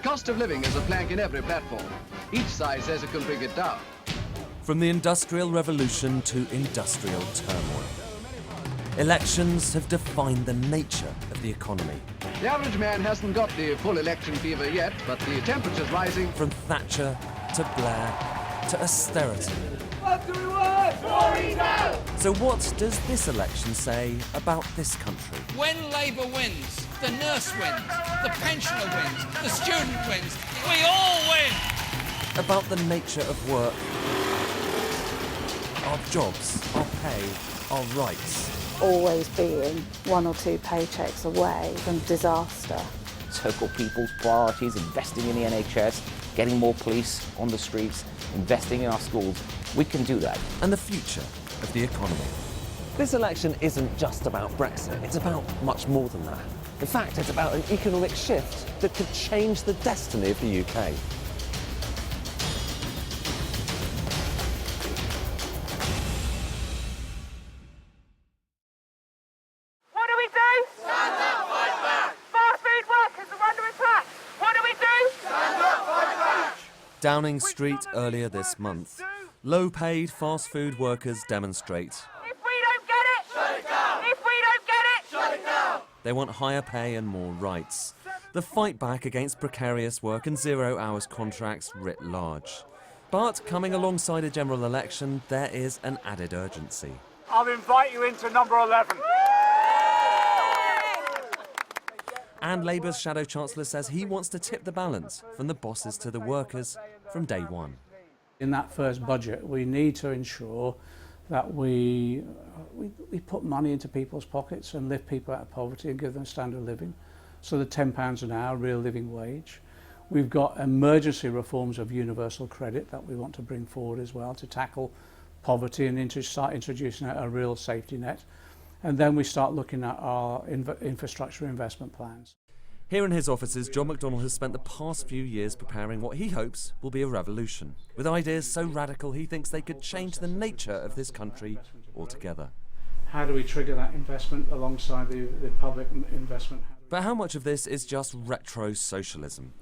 cost of living is a plank in every platform. Each side says it can bring it down. From the Industrial Revolution to industrial turmoil, elections have defined the nature of the economy. The average man hasn't got the full election fever yet, but the temperature's rising. From Thatcher to Blair to austerity. What do we want? Tories out! So what does this election say about this country? When Labour wins, the nurse wins, the pensioner wins, the student wins, we all win! About the nature of work, our jobs, our pay, our rights. Always being 1 or 2 paychecks away from disaster. Local people's priorities, investing in the NHS, getting more police on the streets, investing in our schools. We can do that. And the future of the economy. This election isn't just about Brexit, it's about much more than that. In fact, it's about an economic shift that could change the destiny of the UK. What do we do? Stand up, fight back! Fast food workers are under attack! What do we do? Stand up, fight back! Downing Street earlier this month. Low-paid fast food workers demonstrate. If we don't get it, shut it down! If we don't get it, shut it down! They want higher pay and more rights. The fight back against precarious work and 0 hours contracts writ large. But coming alongside a general election, there is an added urgency. I'll invite you into number 11. And Labour's Shadow Chancellor says he wants to tip the balance from the bosses to the workers from day one. In that first budget, we need to ensure that we put money into people's pockets and lift people out of poverty and give them standard of living. So the £10 an hour, real living wage. We've got emergency reforms of universal credit that we want to bring forward as well to tackle poverty and start introducing a real safety net. And then we start looking at our infrastructure investment plans. Here in his offices, John McDonnell has spent the past few years preparing what he hopes will be a revolution, with ideas so radical he thinks they could change the nature of this country altogether. How do we trigger that investment alongside the public investment? But how much of this is just retro-socialism?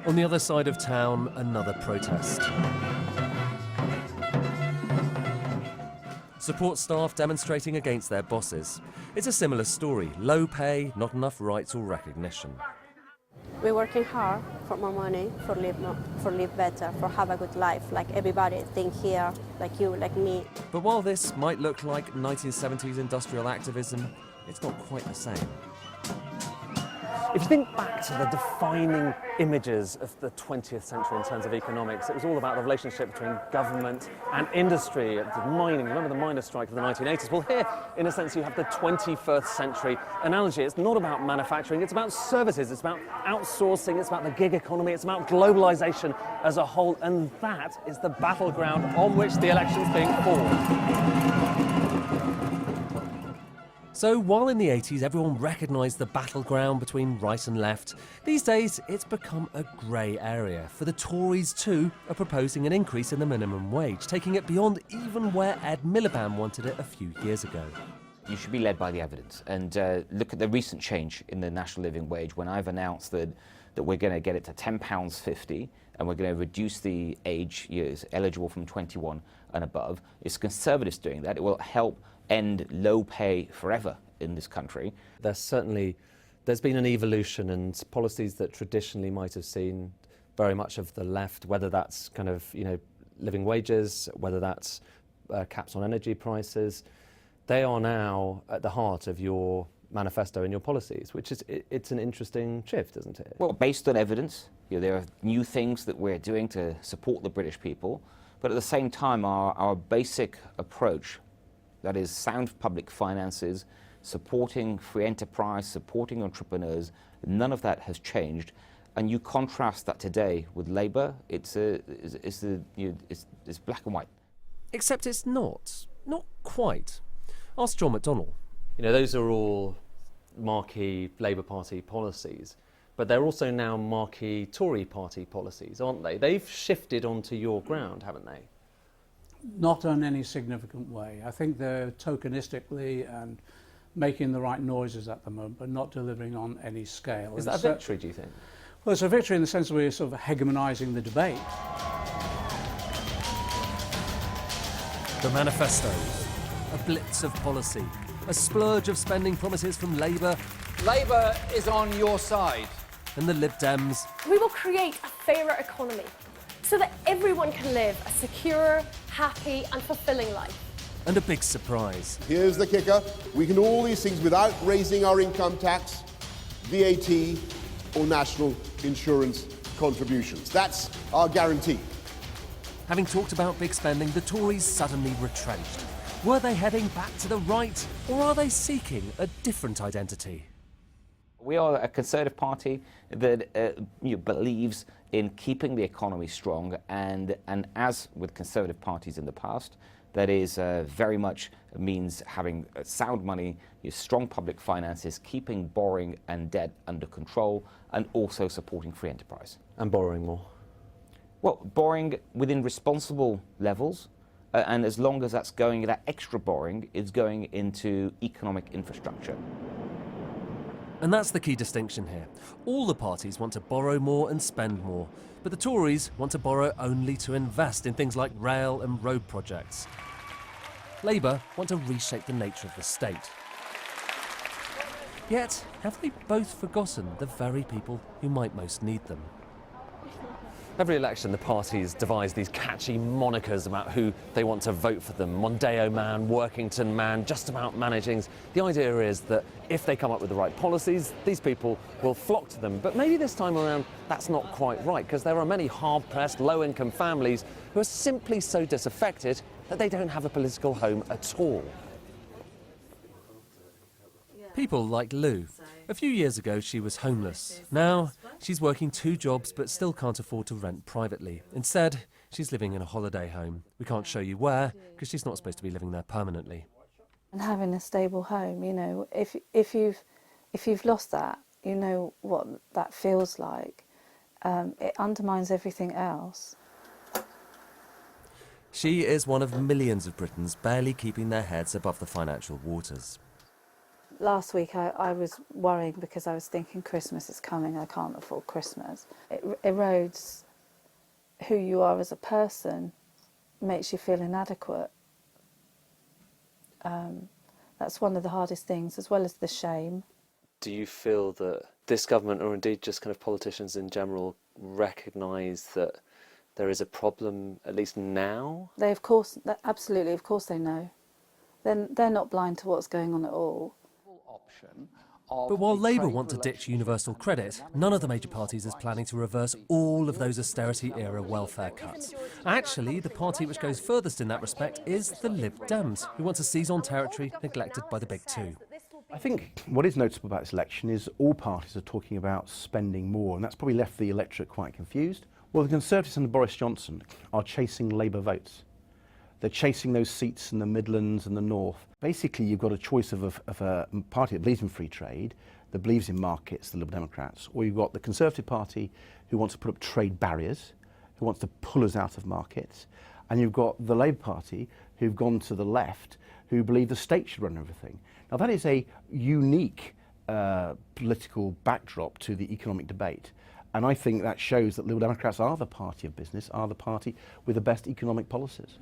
On the other side of town, another protest. Support staff demonstrating against their bosses. It's a similar story. Low pay, not enough rights or recognition. We're working hard for more money, for live better, for have a good life, like everybody think here, like you, like me. But while this might look like 1970s industrial activism, it's not quite the same. If you think back to the defining images of the 20th century in terms of economics, it was all about the relationship between government and industry. The mining, remember the miners' strike of the 1980s? Well, here, in a sense, you have the 21st century analogy. It's not about manufacturing, it's about services, it's about outsourcing, it's about the gig economy, it's about globalization as a whole, and that is the battleground on which the election's being fought. So while in the 80s everyone recognised the battleground between right and left, these days it's become a grey area. For the Tories too are proposing an increase in the minimum wage, taking it beyond even where Ed Miliband wanted it a few years ago. You should be led by the evidence and look at the recent change in the national living wage when I've announced that we're going to get it to £10.50 and we're going to reduce the age years eligible from 21 and above. It's Conservatives doing that. It will help end low pay forever in this country. There's been an evolution and policies that traditionally might have seen very much of the left, whether that's kind of, living wages, whether that's caps on energy prices. They are now at the heart of your manifesto and your policies, which is, it's an interesting shift, isn't it? Well, based on evidence, there are new things that we're doing to support the British people, but at the same time our basic approach, that is sound public finances, supporting free enterprise, supporting entrepreneurs, none of that has changed. And you contrast that today with Labour, it's black and white. Except it's not quite. Ask John McDonnell. Those are all marquee Labour Party policies, but they're also now marquee Tory Party policies, aren't they? They've shifted onto your ground, haven't they? Not in any significant way. I think they're tokenistically and making the right noises at the moment, but not delivering on any scale. Is that a victory, do you think? Well, it's a victory in the sense that we're sort of hegemonising the debate. The manifestos, a blitz of policy, a splurge of spending promises from Labour Labour is on your side. and the Lib Dems, We will create a fairer economy so that everyone can live a secure, happy and fulfilling life. and a big surprise. Here's the kicker. We can do all these things without raising our income tax, VAT or national insurance contributions. That's our guarantee. Having talked about big spending, the Tories suddenly retrenched. Were they heading back to the right, or are they seeking a different identity? We are a Conservative party that believes in keeping the economy strong, and as with Conservative parties in the past, that is very much means having sound money, strong public finances, keeping borrowing and debt under control, and also supporting free enterprise. And borrowing more. Well, borrowing within responsible levels, and as long as that's going, that extra borrowing is going into economic infrastructure. And that's the key distinction here. All the parties want to borrow more and spend more, but the Tories want to borrow only to invest in things like rail and road projects. Labour want to reshape the nature of the state. Yet, have they both forgotten the very people who might most need them? Every election, the parties devise these catchy monikers about who they want to vote for them. Mondeo man, Workington man, just about managings. The idea is that if they come up with the right policies, these people will flock to them. But maybe this time around, that's not quite right, because there are many hard-pressed, low-income families who are simply so disaffected that they don't have a political home at all. People like Lou. A few years ago, she was homeless. Now, she's working 2 jobs but still can't afford to rent privately. Instead, she's living in a holiday home. We can't show you where, because she's not supposed to be living there permanently. And having a stable home, you know, if you've lost that, you know what that feels like. It undermines everything else. She is one of millions of Britons barely keeping their heads above the financial waters. Last week I was worrying because I was thinking Christmas is coming, I can't afford Christmas. It erodes who you are as a person, makes you feel inadequate. That's one of the hardest things, as well as the shame. Do you feel that this government, or indeed just kind of politicians in general, recognise that there is a problem, at least now? They, absolutely, of course they know. They're not blind to what's going on at all. But while Labour want to ditch universal credit, none of the major parties is planning to reverse all of those austerity-era welfare cuts. Actually, the party which goes furthest in that respect is the Lib Dems, who want to seize on territory neglected by the big 2. I think what is noticeable about this election is all parties are talking about spending more, and that's probably left the electorate quite confused. Well, the Conservatives under Boris Johnson are chasing Labour votes. They're chasing those seats in the Midlands and the North. Basically, you've got a choice of a party that believes in free trade, that believes in markets, the Liberal Democrats, or you've got the Conservative Party who wants to put up trade barriers, who wants to pull us out of markets, and you've got the Labour Party who've gone to the left, who believe the state should run everything. Now, that is a unique political backdrop to the economic debate. And I think that shows that Liberal Democrats are the party of business, are the party with the best economic policies.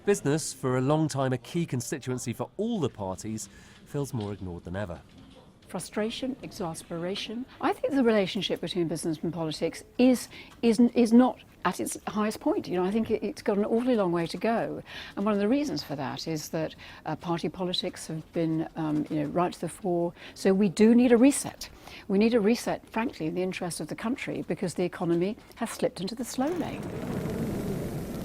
Business, for a long time a key constituency for all the parties, feels more ignored than ever. Frustration, exasperation. I think the relationship between business and politics is not at its highest point. You know, I think it's got an awfully long way to go. And one of the reasons for that is that party politics have been right to the fore. So we do need a reset. We need a reset, frankly, in the interest of the country, because the economy has slipped into the slow lane.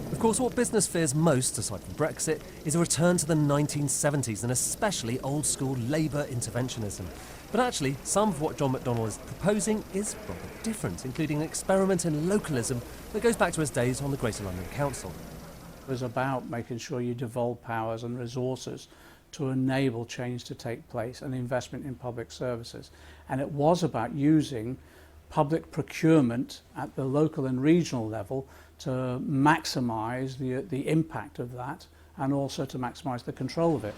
Of course, what business fears most, aside from Brexit, is a return to the 1970s and especially old-school Labour interventionism. But actually, some of what John McDonnell is proposing is rather different, including an experiment in localism that goes back to his days on the Greater London Council. It was about making sure you devolve powers and resources to enable change to take place and investment in public services. And it was about using public procurement at the local and regional level to maximise the impact of that, and also to maximise the control of it.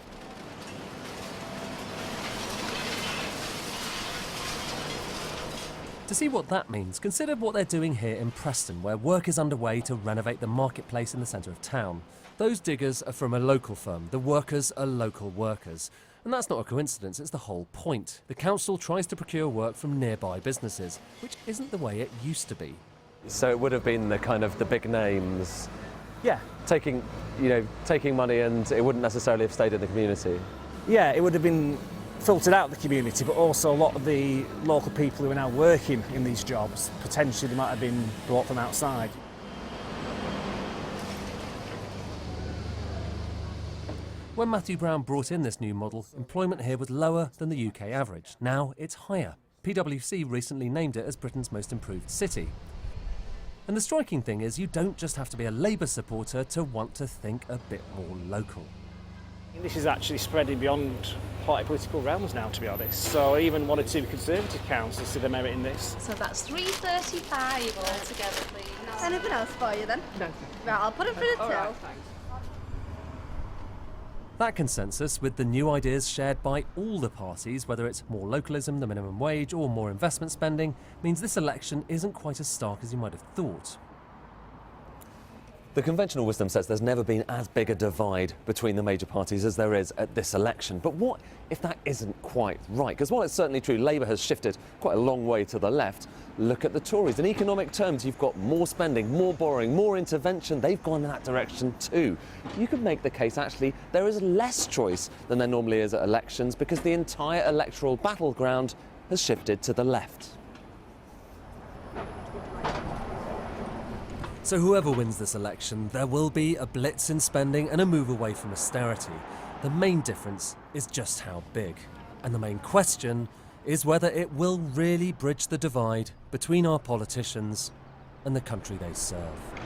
To see what that means, consider what they're doing here in Preston, where work is underway to renovate the marketplace in the centre of town. Those diggers are from a local firm, the workers are local workers. And that's not a coincidence, it's the whole point. The council tries to procure work from nearby businesses, which isn't the way it used to be. So it would have been the kind of the big names, yeah, taking money, and it wouldn't necessarily have stayed in the community. Yeah, it would have been filtered out of the community, but also a lot of the local people who are now working in these jobs, potentially they might have been brought from outside. When Matthew Brown brought in this new model, employment here was lower than the UK average. Now it's higher. PwC recently named it as Britain's most improved city. And the striking thing is you don't just have to be a Labour supporter to want to think a bit more local. This is actually spreading beyond party political realms now, to be honest. So even one or two Conservative councils see the merit in this. So that's £3.35 altogether, please. Anything else for you then? No. Right, I'll put it through the till. Right, thanks. That consensus, with the new ideas shared by all the parties, whether it's more localism, the minimum wage, or more investment spending, means this election isn't quite as stark as you might have thought. The conventional wisdom says there's never been as big a divide between the major parties as there is at this election. But what if that isn't quite right? Because while it's certainly true Labour has shifted quite a long way to the left, look at the Tories. In economic terms, you've got more spending, more borrowing, more intervention. They've gone in that direction too. You could make the case, actually, there is less choice than there normally is at elections because the entire electoral battleground has shifted to the left. So whoever wins this election, there will be a blitz in spending and a move away from austerity. The main difference is just how big. And the main question is whether it will really bridge the divide between our politicians and the country they serve.